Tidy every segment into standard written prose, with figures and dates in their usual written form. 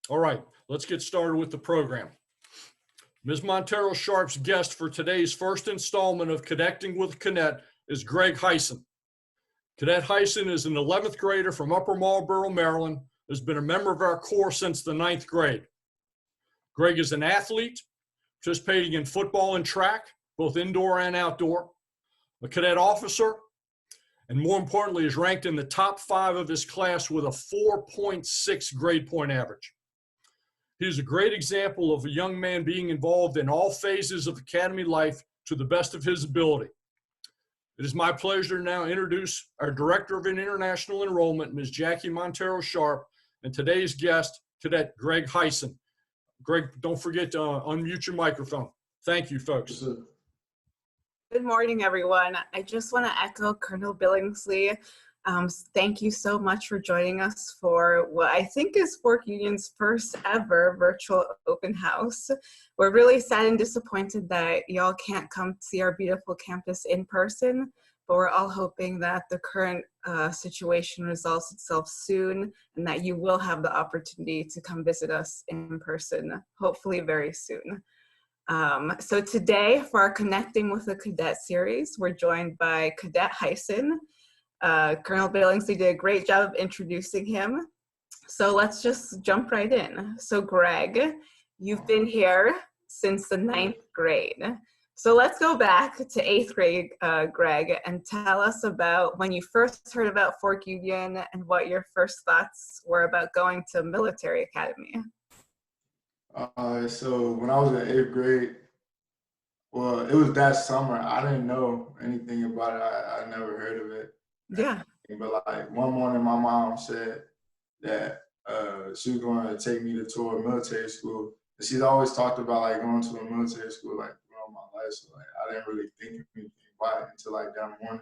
All right, let's get started with the program. Ms. Montero Sharp's guest for today's first installment of Connecting with Cadet is Greg Hyson. Cadet Hyson is an 11th grader from Upper Marlboro, Maryland, has been a member of our Corps since the 9th grade. Greg is an athlete, participating in football and track, both indoor and outdoor, a cadet officer, and more importantly, is ranked in the top 5 of his class with a 4.6 grade point average. He is a great example of a young man being involved in all phases of academy life to the best of his ability. It is my pleasure to now introduce our Director of International Enrollment, Ms. Jackie Montero Sharp, and today's guest, Cadet Greg Hyson. Greg, don't forget to unmute your microphone. Thank you, folks. Good morning, everyone. I just want to echo Colonel Billingsley. Thank you so much for joining us for what I think is Fork Union's first ever virtual open house. We're really sad and disappointed that y'all can't come see our beautiful campus in person, but we're all hoping that the current situation resolves itself soon and that you will have the opportunity to come visit us in person, hopefully very soon. So today, for our Connecting with the Cadet series, we're joined by Cadet Hyson. Colonel Billingsley did a great job of introducing him. So let's just jump right in. So Greg, you've been here since the 9th grade. So let's go back to 8th grade, Greg, and tell us about when you first heard about Fork Union and what your first thoughts were about going to military academy. So when I was in 8th grade, well, it was that summer. I didn't know anything about it. I never heard of it. Yeah. But like one morning, my mom said that she was going to take me to tour a military school. And she's always talked about like going to a military school like throughout my life. So like I didn't really think of anything about it until like that morning.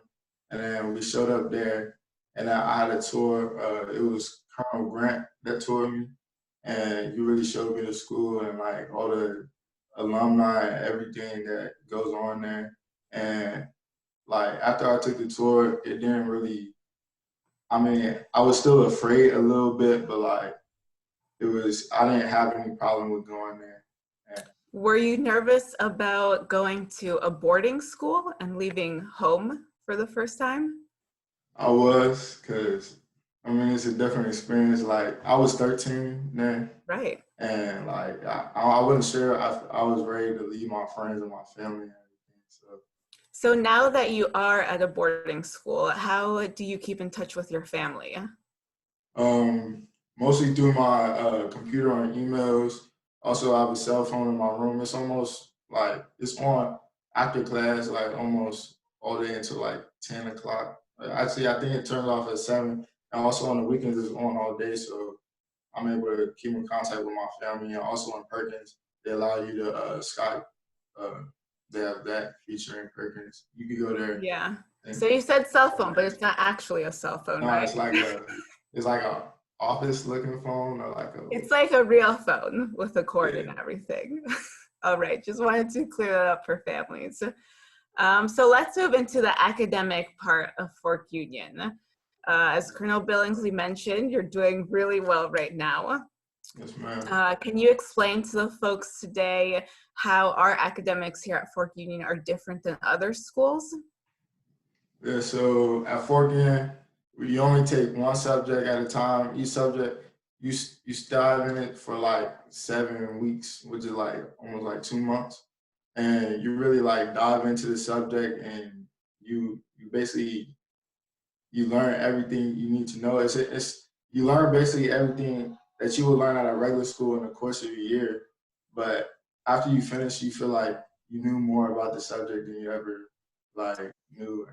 And then we showed up there, and I had a tour. It was Colonel Grant that toured me, and he really showed me the school and like all the alumni and everything that goes on there. And like after I took the tour, it didn't really, I mean, I was still afraid a little bit, but like I didn't have any problem with going there. And were you nervous about going to a boarding school and leaving home for the first time? I was, because I mean, it's a different experience. Like I was 13 then. Right. And like, I wasn't sure I was ready to leave my friends and my family and everything, So now that you are at a boarding school, how do you keep in touch with your family? Mostly through my computer and emails. Also, I have a cell phone in my room. It's almost like it's on after class, like almost all day until like 10 o'clock. Actually, I think it turns off at 7. And also on the weekends, it's on all day. So I'm able to keep in contact with my family. And also in Perkins, they allow you to Skype. They have that feature in Perkins. You can go there. Yeah. So you said cell phone, but it's not actually a cell phone, no, right? it's like a office looking phone or like a. It's like a real phone with a cord and everything. All right. Just wanted to clear that up for families. So let's move into the academic part of Fork Union. As Colonel Billingsley mentioned, you're doing really well right now. Yes, ma'am. Can you explain to the folks today how our academics here at Fork Union are different than other schools? Yeah, so at Fork Union, you only take one subject at a time. Each subject, you dive in it for like 7 weeks, which is like almost like 2 months. And you really like dive into the subject, and you basically, you learn everything you need to know. You learn basically everything that you would learn at a regular school in the course of a year. But after you finish, you feel like you knew more about the subject than you ever like knew.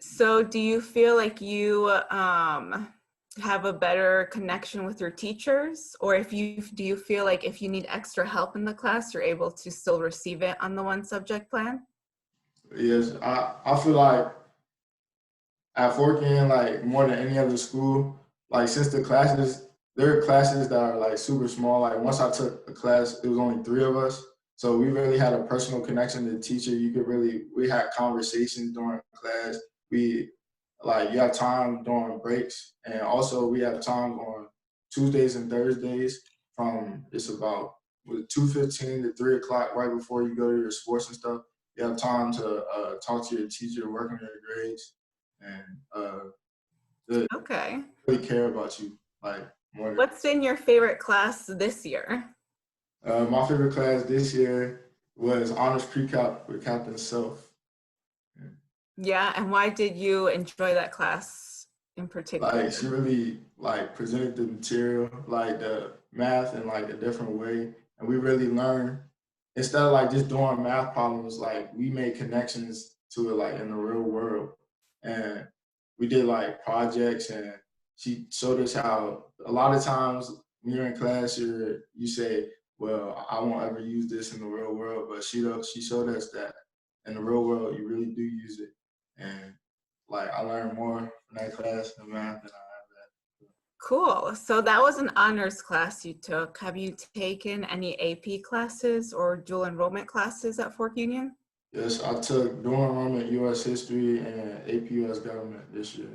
So do you feel like you have a better connection with your teachers? Or do you feel like if you need extra help in the class, you're able to still receive it on the one subject plan? Yes, I feel like at Fork Union, like more than any other school, like since there are classes that are like super small. Like once I took a class, it was only 3 of us. So we really had a personal connection to the teacher. We had conversations during class. You have time during breaks. And also we have time on Tuesdays and Thursdays it's about 2:15 to 3 o'clock, right before you go to your sports and stuff. You have time to talk to your teacher, work on your grades, and they Okay. really care about you, like more than. What's been your favorite class this year? My favorite class this year was honors pre-calc with Captain Self. Yeah, and why did you enjoy that class in particular? Like she really like presented the material, like the math in like a different way, and we really learned instead of like just doing math problems. Like we made connections to it like in the real world, and we did like projects, and she showed us how a lot of times when you're in class, you say, "Well, I won't ever use this in the real world," but she showed us that in the real world you really do use it, and like I learned more from that class in math than I have that. Cool. So that was an honors class you took. Have you taken any AP classes or dual enrollment classes at Fork Union? Yes, I took dual enrollment U.S. history and AP U.S. government this year.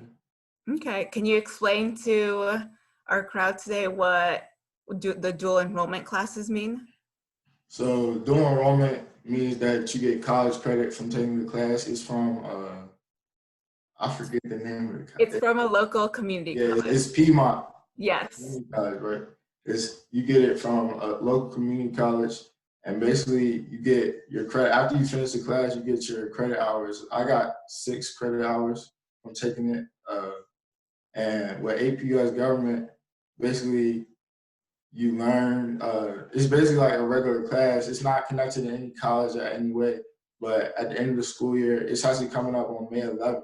Okay. Can you explain to our crowd today what the dual enrollment classes mean? So dual enrollment means that you get college credit from taking the class. It's from I forget the name of the It's college. from a local community Yeah, college. it's Piedmont Yes. Community College, right? It's you get it from a local community college, and basically you get your credit after you finish the class. You get your credit hours. I got 6 credit hours from taking it. And with APUS government, basically you learn. It's basically like a regular class. It's not connected to any college or any way. But at the end of the school year, it's actually coming up on May 11th.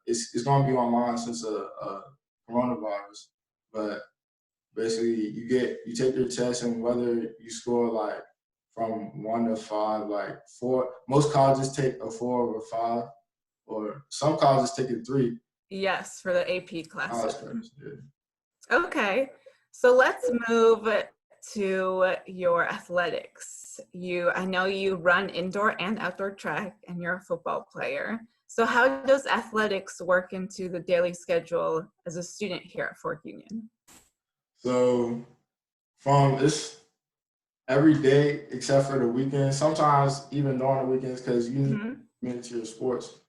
It's going to be online since a coronavirus. But basically, you take your test, and whether you score like from 1 to 5, like 4. Most colleges take a 4 or a 5, or some colleges take a 3. Yes, for the AP classes. College credits, yeah. Okay, so let's move to your athletics. I know you run indoor and outdoor track, and you're a football player. So how does athletics work into the daily schedule as a student here at Fork Union? So from this every day except for the weekends, sometimes even during the weekends, because you need to commit to your sports.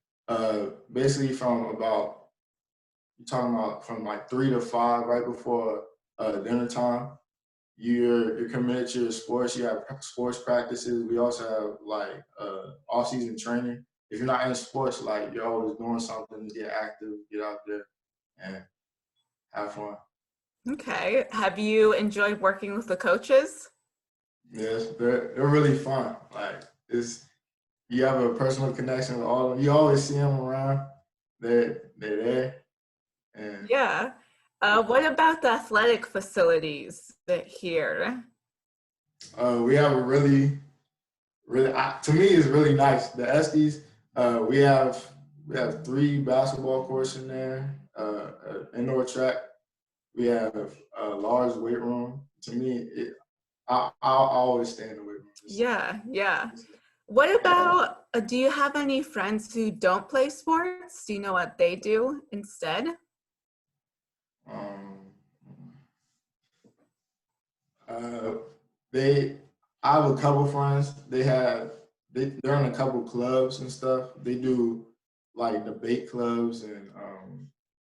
Basically from about you're talking about from like 3 to 5, right before dinner time. You're committed to your sports. You have sports practices. We also have like off-season training. If you're not in sports, like you're always doing something to get active, get out there, and have fun. Okay, have you enjoyed working with the coaches? Yes, they're really fun. Like you have a personal connection with all of them. You always see them around. They're there, and Yeah. What about the athletic facilities here? we have a really to me it's really nice. The Estes, we have 3 basketball courts in there, indoor track. We have a large weight room. To me, I'll always stay in the weight room. Yeah, yeah. What about, do you have any friends who don't play sports? Do you know what they do instead? Um, uh, they, I have a couple friends. They're in a couple clubs and stuff. They do like debate clubs and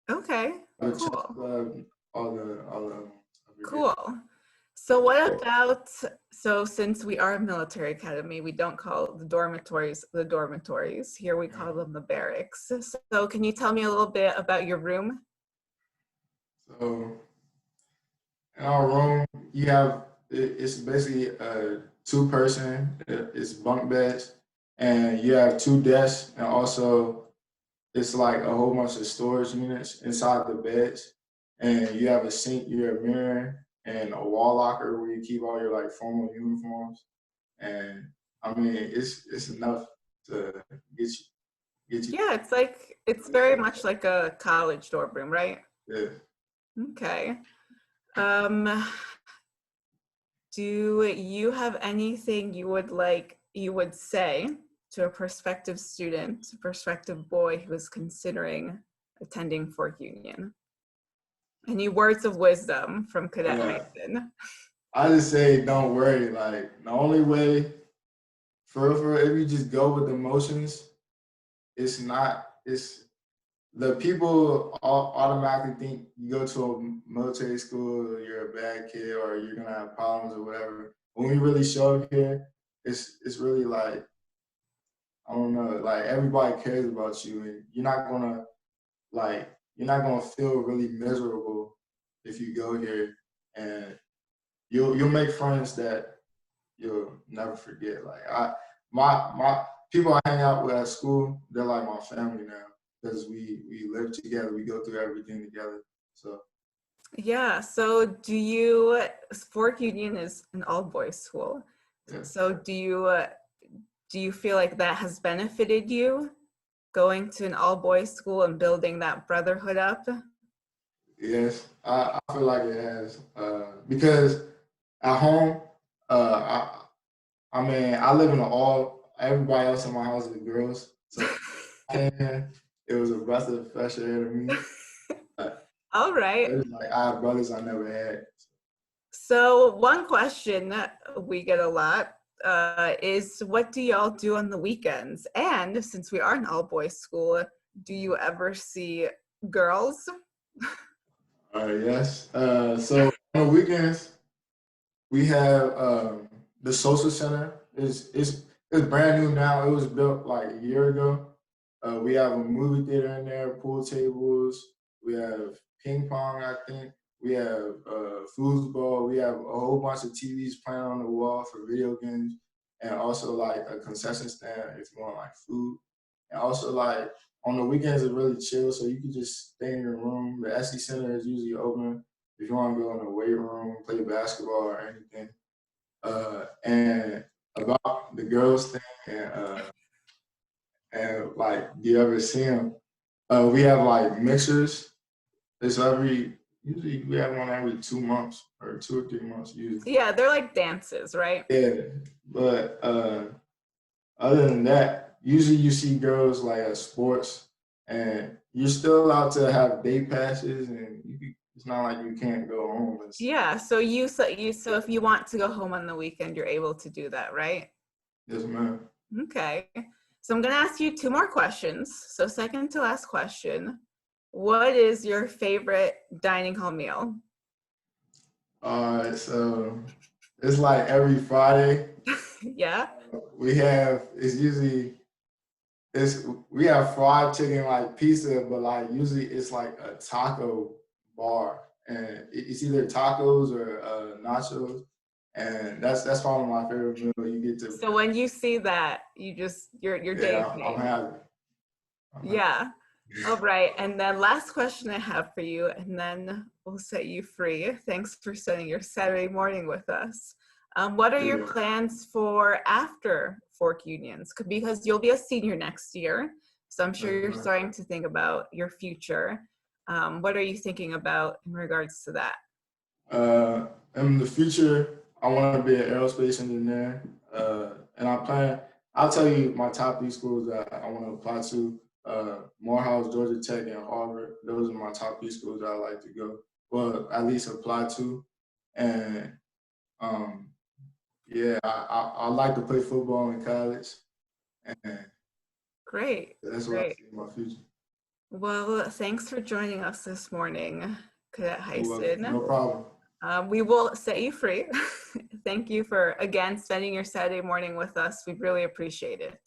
Okay, the chess cool, club, all the. cool. So what about, so since we are a military academy, we don't call the dormitories. Here we call them the barracks. So can you tell me a little bit about your room? So in our room, it's basically a 2-person. It's bunk beds, and you have 2 desks, and also it's like a whole bunch of storage units inside the beds, and you have a sink, your mirror, and a wall locker where you keep all your like formal uniforms. And I mean, it's enough to get you. Yeah, it's very much like a college dorm room, right? Yeah. Okay. Do you have anything you would say to a prospective student, prospective boy who is considering attending Fork Union? Any words of wisdom from Cadet Yeah. Hyson? I just say don't worry. Like the only way, if you just go with the emotions, it's the people automatically think you go to a military school, you're a bad kid, or you're gonna have problems or whatever. When we really show up here, it's really like, I don't know, like everybody cares about you, and you're not gonna feel really miserable if you go here, and you'll make friends that you'll never forget. Like my people I hang out with at school, they're like my family now because we live together, we go through everything together. So Yeah, so Fork Union is an all-boys school. yeah. So do you feel like that has benefited you going to an all-boys school and building that brotherhood up? Yes, I feel like it has because at home, I mean, I live in everybody else in my house is girls. So I came here, it was a breath of fresh air to me. All right. It was like I had brothers I never had. So one question that we get a lot is, what do y'all do on the weekends? And since we are an all-boys school, do you ever see girls? Yes. So on the weekends, we have the social center. It's brand new now. It was built like a year ago. We have a movie theater in there, pool tables. We have ping pong, I think. We have foosball. We have a whole bunch of TVs playing on the wall for video games, and also like a concession stand if you want like food. And also like on the weekends, it's really chill, so you can just stay in your room. The SE Center is usually open if you want to go in the weight room, play basketball or anything. And about the girls thing, and like, do you ever see them? We have like mixers. It's usually we have one every 2 months or 2 or 3 months usually. Yeah, they're like dances, right? Yeah, but other than that, usually you see girls like at sports, and you're still allowed to have day passes, and it's not like you can't go home. Yeah, so if you want to go home on the weekend, you're able to do that, right? Yes, ma'am. Okay. So I'm gonna ask you two more questions. So second to last question, what is your favorite dining hall meal? All right, so it's like every Friday Yeah. we have fried chicken like pizza, but like usually it's like a taco bar, and it's either tacos or nachos, and that's probably my favorite meal. You get to So when you see that, your day is I'm made. happy. Yeah. All right. And then last question I have for you, and then we'll set you free. Thanks for spending your Saturday morning with us. What are your plans for after Fork Unions? Because you'll be a senior next year, so I'm sure you're starting to think about your future. What are you thinking about in regards to that? In the future, I want to be an aerospace engineer, and I'll tell you my top 3 schools that I want to apply to. Morehouse, Georgia Tech, and Harvard. Those are my top 3 schools that I like to go, well, at least apply to. And yeah, I like to play football in college, and Great. that's what I Great. see in my future. Well, thanks for joining us this morning, Cadet Well, Hyson. no problem. We will set you free. Thank you for, again, spending your Saturday morning with us. We really appreciate it.